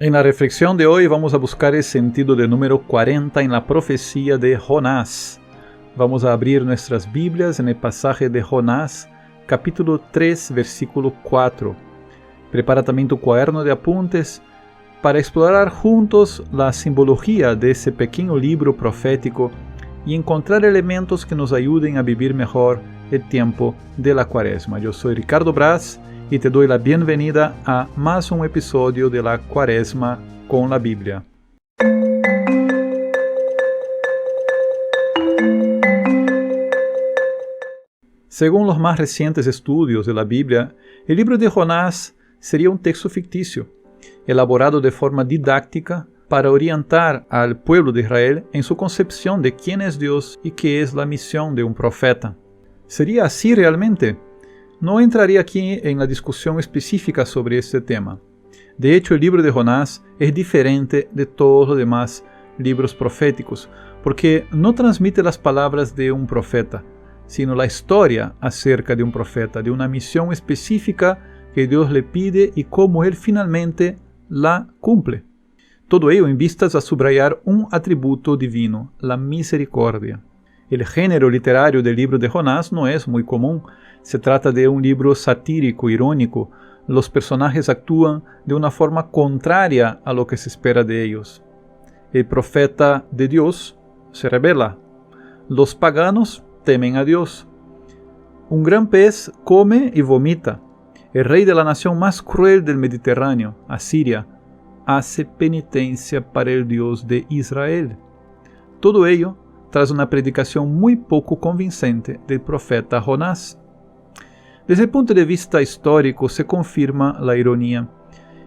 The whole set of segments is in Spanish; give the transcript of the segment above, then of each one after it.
En la reflexión de hoy vamos a buscar el sentido del número 40 en la profecía de Jonás. Vamos a abrir nuestras Biblias en el pasaje de Jonás, capítulo 3, versículo 4. Prepara también tu cuaderno de apuntes para explorar juntos la simbología de ese pequeño libro profético y encontrar elementos que nos ayuden a vivir mejor el tiempo de la Cuaresma. Yo soy Ricardo Braz y te doy la bienvenida a más un episodio de la Cuaresma con la Biblia. Según los más recientes estudios de la Biblia, el libro de Jonás sería un texto ficticio, elaborado de forma didáctica para orientar al pueblo de Israel en su concepción de quién es Dios y qué es la misión de un profeta. ¿Sería así realmente? No entraría aquí en la discusión específica sobre este tema. De hecho, el libro de Jonás es diferente de todos los demás libros proféticos, porque no transmite las palabras de un profeta, sino la historia acerca de un profeta, de una misión específica que Dios le pide y cómo él finalmente la cumple. Todo ello en vistas a subrayar un atributo divino, la misericordia. El género literario del libro de Jonás no es muy común. Se trata de un libro satírico, irónico. Los personajes actúan de una forma contraria a lo que se espera de ellos. El profeta de Dios se rebela. Los paganos temen a Dios. Un gran pez come y vomita. El rey de la nación más cruel del Mediterráneo, Asiria, hace penitencia para el Dios de Israel. Todo ello tras una predicación muy poco convincente del profeta Jonás. Desde el punto de vista histórico se confirma la ironía.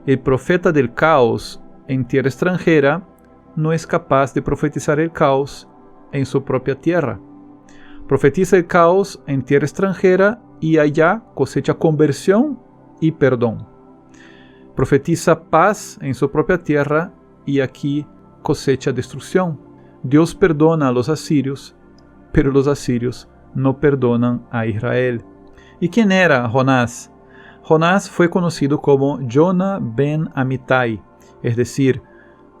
El profeta del caos en tierra extranjera no es capaz de profetizar el caos en su propia tierra. Profetiza el caos en tierra extranjera y allá cosecha conversión y perdón. Profetiza paz en su propia tierra y aquí cosecha destrucción. Dios perdona a los asirios, pero los asirios no perdonan a Israel. ¿Y quién era Jonás? Jonás fue conocido como Jonah ben Amittai, es decir,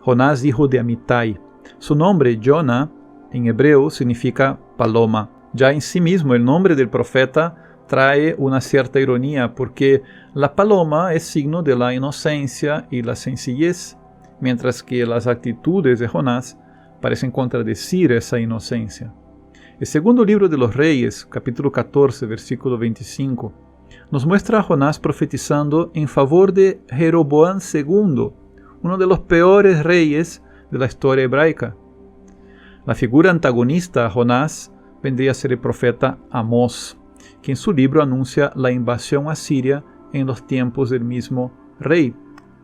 Jonás hijo de Amittai. Su nombre, Jonah, en hebreo significa paloma. Ya en sí mismo el nombre del profeta trae una cierta ironía, porque la paloma es signo de la inocencia y la sencillez, mientras que las actitudes de Jonás parecen contradecir esa inocencia. El segundo libro de los Reyes, capítulo 14, versículo 25, nos muestra a Jonás profetizando en favor de Jeroboam II, uno de los peores reyes de la historia hebraica. La figura antagonista a Jonás vendría a ser el profeta Amós, que en su libro anuncia la invasión asiria en los tiempos del mismo rey.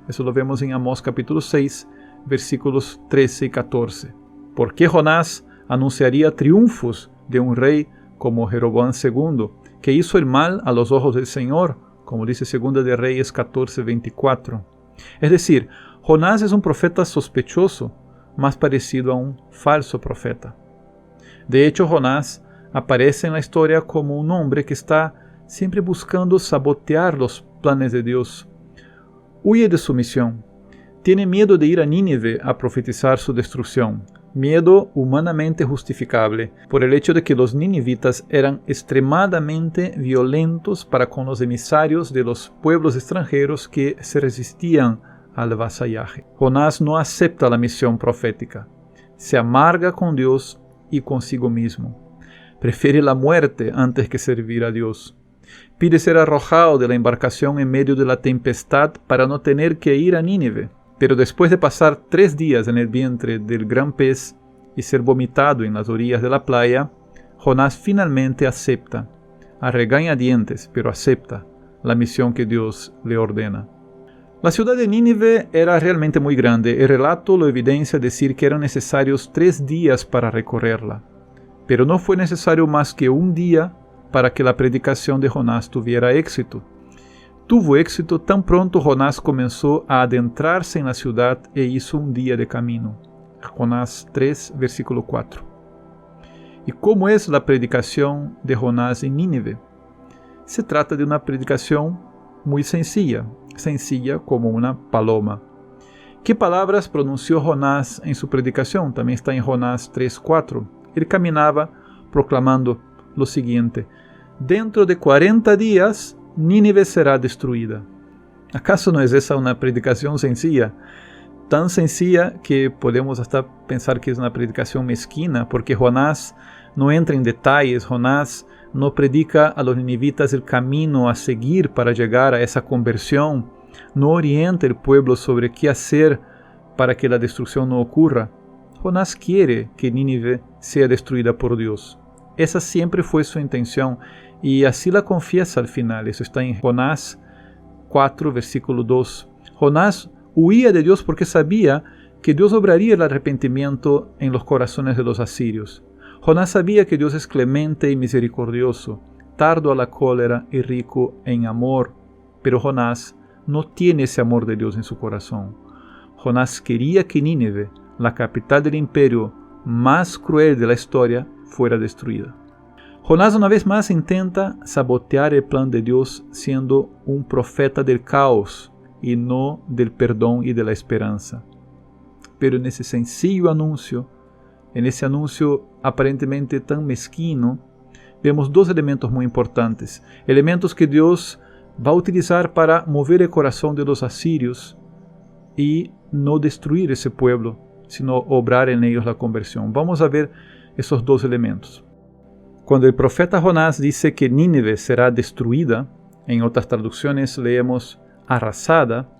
Eso lo vemos en Amós capítulo 6, versículos 13 y 14. ¿Por qué Jonás anunciaría triunfos de un rey como Jeroboam II, que hizo el mal a los ojos del Señor, como dice 2 de Reyes 14, 24? Es decir, Jonás es un profeta sospechoso, más parecido a un falso profeta. De hecho, Jonás aparece en la historia como un hombre que está siempre buscando sabotear los planes de Dios. Huye de su misión. Tiene miedo de ir a Nínive a profetizar su destrucción. Miedo humanamente justificable por el hecho de que los ninivitas eran extremadamente violentos para con los emisarios de los pueblos extranjeros que se resistían al vasallaje. Jonás no acepta la misión profética. Se amarga con Dios y consigo mismo. Prefiere la muerte antes que servir a Dios. Pide ser arrojado de la embarcación en medio de la tempestad para no tener que ir a Nínive. Pero después de pasar 3 días en el vientre del gran pez y ser vomitado en las orillas de la playa, Jonás finalmente acepta, a regañadientes, pero acepta la misión que Dios le ordena. La ciudad de Nínive era realmente muy grande. El relato lo evidencia decir que eran necesarios 3 días para recorrerla. Pero no fue necesario más que un día para que la predicación de Jonás tuviera éxito. Tuvo éxito tan pronto Jonás comenzó a adentrarse en la ciudad e hizo un día de camino. Jonás 3, versículo 4. ¿Y cómo es la predicación de Jonás en Nínive? Se trata de una predicación muy sencilla como una paloma. ¿Qué palabras pronunció Jonás en su predicación? También está en Jonás 3:4. Él caminaba proclamando lo siguiente: dentro de 40 días Nínive será destruida. ¿Acaso no es esa una predicación sencilla? Tan sencilla que podemos hasta pensar que es una predicación mezquina, porque Jonás no entra en detalles, Jonás no predica a los ninivitas el camino a seguir para llegar a esa conversión, no orienta al pueblo sobre qué hacer para que la destrucción no ocurra. Jonás quiere que Nínive sea destruida por Dios. Esa siempre fue su intención y así la confiesa al final. Eso está en Jonás 4, versículo 2. Jonás huía de Dios porque sabía que Dios obraría el arrepentimiento en los corazones de los asirios. Jonás sabía que Dios es clemente y misericordioso, tardo a la cólera y rico en amor, pero Jonás no tiene ese amor de Dios en su corazón. Jonás quería que Nínive, la capital del imperio más cruel de la historia, fuera destruida. Jonás una vez más intenta sabotear el plan de Dios siendo un profeta del caos y no del perdón y de la esperanza. Pero en ese sencillo anuncio, en ese anuncio aparentemente tan mezquino, vemos dos elementos muy importantes, elementos que Dios va a utilizar para mover el corazón de los asirios y no destruir ese pueblo, sino obrar en ellos la conversión. Vamos a ver esos dos elementos. Cuando el profeta Jonás dice que Nínive será destruida, en otras traducciones leemos arrasada,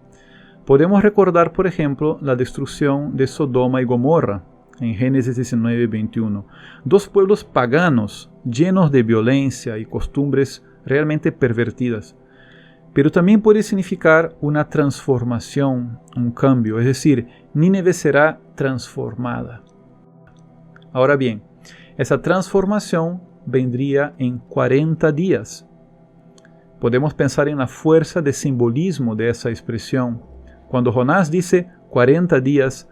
podemos recordar, por ejemplo, la destrucción de Sodoma y Gomorra, en Génesis 19:21. Dos pueblos paganos, llenos de violencia y costumbres realmente pervertidas. Pero también puede significar una transformación, un cambio, es decir, Nínive será transformada. Ahora bien, esa transformación vendría en 40 días. Podemos pensar en la fuerza de simbolismo de esa expresión. Cuando Jonás dice 40 días,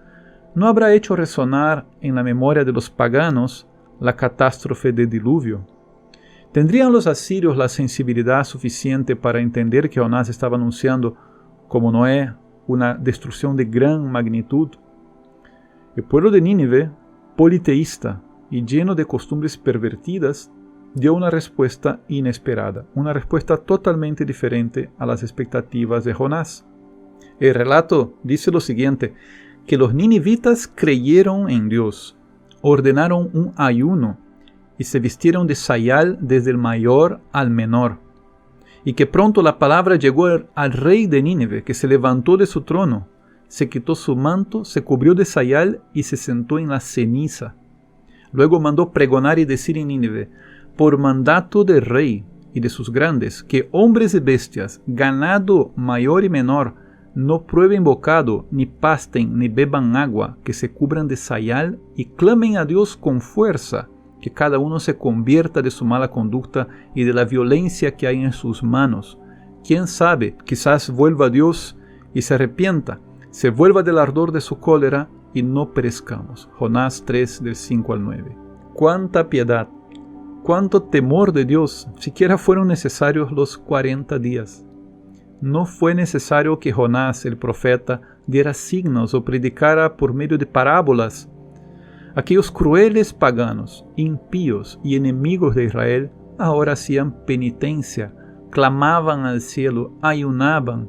no habrá hecho resonar en la memoria de los paganos la catástrofe del diluvio. ¿Tendrían los asirios la sensibilidad suficiente para entender que Jonás estaba anunciando, como Noé, una destrucción de gran magnitud? El pueblo de Nínive, politeísta y lleno de costumbres pervertidas, dio una respuesta inesperada, una respuesta totalmente diferente a las expectativas de Jonás. El relato dice lo siguiente, que los ninivitas creyeron en Dios, ordenaron un ayuno y se vistieron de sayal desde el mayor al menor, y que pronto la palabra llegó al rey de Nínive, que se levantó de su trono, se quitó su manto, se cubrió de sayal y se sentó en la ceniza. Luego mandó pregonar y decir en Nínive, por mandato del rey y de sus grandes, que hombres y bestias, ganado mayor y menor, no prueben bocado, ni pasten, ni beban agua, que se cubran de sayal y clamen a Dios con fuerza, que cada uno se convierta de su mala conducta y de la violencia que hay en sus manos. ¿Quién sabe? Quizás vuelva a Dios y se arrepienta, se vuelva del ardor de su cólera y no perezcamos. Jonás 3, del 5 al 9. ¡Cuánta piedad! ¡Cuánto temor de Dios! Siquiera fueron necesarios los 40 días. No fue necesario que Jonás, el profeta, diera signos o predicara por medio de parábolas. Aquellos crueles paganos, impíos y enemigos de Israel ahora hacían penitencia, clamaban al cielo, ayunaban.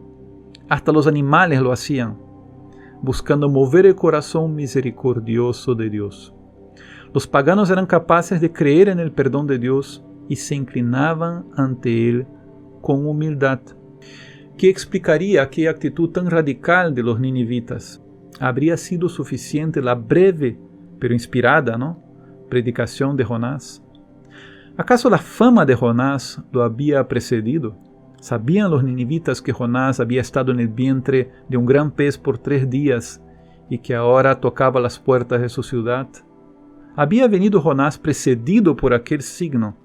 Hasta los animales lo hacían, buscando mover el corazón misericordioso de Dios. Los paganos eran capaces de creer en el perdón de Dios y se inclinaban ante Él con humildad. ¿Qué explicaría aquella actitud tan radical de los ninivitas? ¿Habría sido suficiente la breve, pero inspirada, predicación de Jonás? ¿Acaso la fama de Jonás lo había precedido? ¿Sabían los ninivitas que Jonás había estado en el vientre de un gran pez por 3 días y que ahora tocaba las puertas de su ciudad? ¿Había venido Jonás precedido por aquel signo,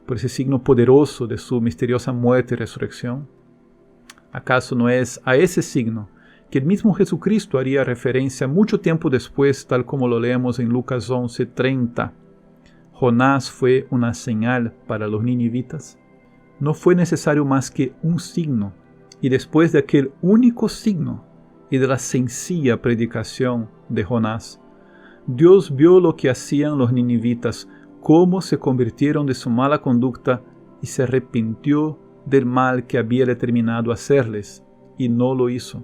por ese signo poderoso de su misteriosa muerte y resurrección? ¿Acaso no es a ese signo que el mismo Jesucristo haría referencia mucho tiempo después, tal como lo leemos en Lucas 11:30? Jonás fue una señal para los ninivitas. No fue necesario más que un signo, y después de aquel único signo, y de la sencilla predicación de Jonás. Dios vio lo que hacían los ninivitas, cómo se convirtieron de su mala conducta y se arrepintió del mal que había determinado hacerles, y no lo hizo.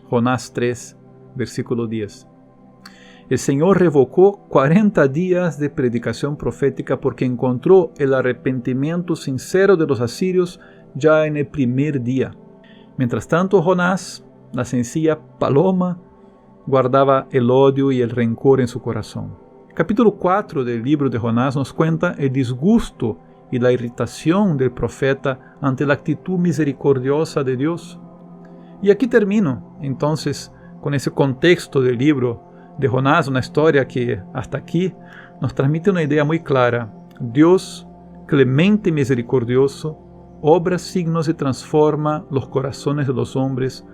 Jonás 3, versículo 10. El Señor revocó 40 días de predicación profética porque encontró el arrepentimiento sincero de los asirios ya en el primer día. Mientras tanto, Jonás, la sencilla paloma, guardaba el odio y el rencor en su corazón. El capítulo 4 del libro de Jonás nos cuenta el disgusto y la irritación del profeta ante la actitud misericordiosa de Dios. Y aquí termino, entonces, con ese contexto del libro de Jonás, una historia que hasta aquí nos transmite una idea muy clara. Dios, clemente y misericordioso, obra signos y transforma los corazones de los hombres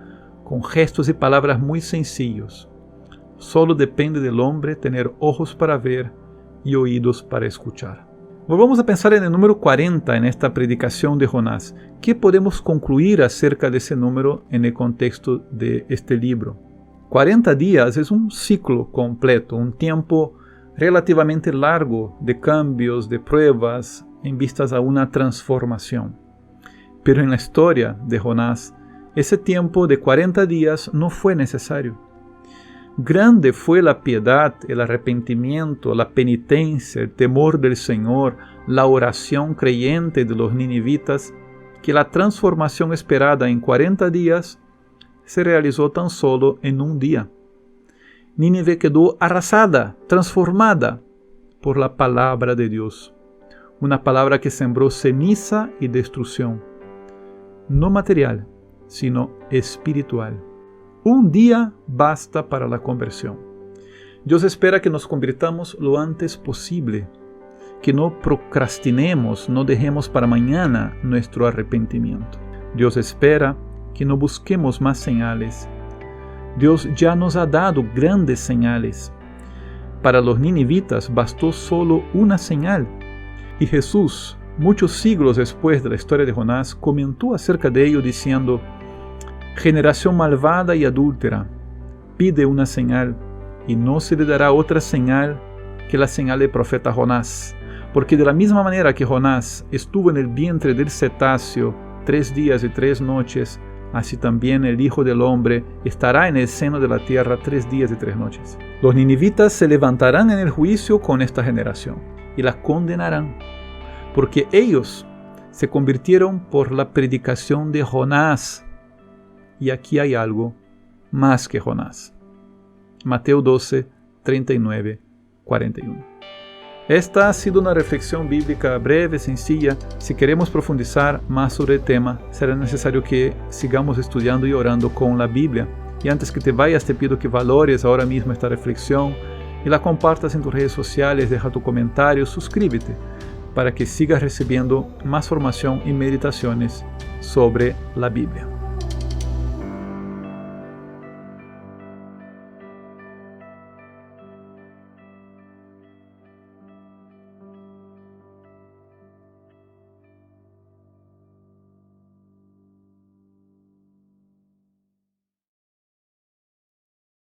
con gestos y palabras muy sencillos. Solo depende del hombre tener ojos para ver y oídos para escuchar. Volvamos a pensar en el número 40 en esta predicación de Jonás. ¿Qué podemos concluir acerca de ese número en el contexto de este libro? 40 días es un ciclo completo, un tiempo relativamente largo de cambios, de pruebas, en vistas a una transformación. Pero en la historia de Jonás, ese tiempo de 40 días no fue necesario. Grande fue la piedad, el arrepentimiento, la penitencia, el temor del Señor, la oración creyente de los ninivitas, que la transformación esperada en 40 días se realizó tan solo en un día. Nínive quedó arrasada, transformada por la palabra de Dios. Una palabra que sembró ceniza y destrucción. No material, sino espiritual. Un día basta para la conversión. Dios espera que nos convirtamos lo antes posible, que no procrastinemos, no dejemos para mañana nuestro arrepentimiento. Dios espera que no busquemos más señales. Dios ya nos ha dado grandes señales. Para los ninivitas bastó solo una señal, y Jesús, muchos siglos después de la historia de Jonás, comentó acerca de ello diciendo: generación malvada y adúltera, pide una señal, y no se le dará otra señal que la señal del profeta Jonás. Porque de la misma manera que Jonás estuvo en el vientre del cetáceo 3 días y 3 noches, así también el Hijo del Hombre estará en el seno de la tierra 3 días y 3 noches. Los ninivitas se levantarán en el juicio con esta generación, y la condenarán, porque ellos se convirtieron por la predicación de Jonás. Y aquí hay algo más que Jonás. Mateo 12, 39, 41. Esta ha sido una reflexión bíblica breve, sencilla. Si queremos profundizar más sobre el tema, será necesario que sigamos estudiando y orando con la Biblia. Y antes que te vayas, te pido que valores ahora mismo esta reflexión y la compartas en tus redes sociales, deja tu comentario, suscríbete para que sigas recibiendo más formación y meditaciones sobre la Biblia.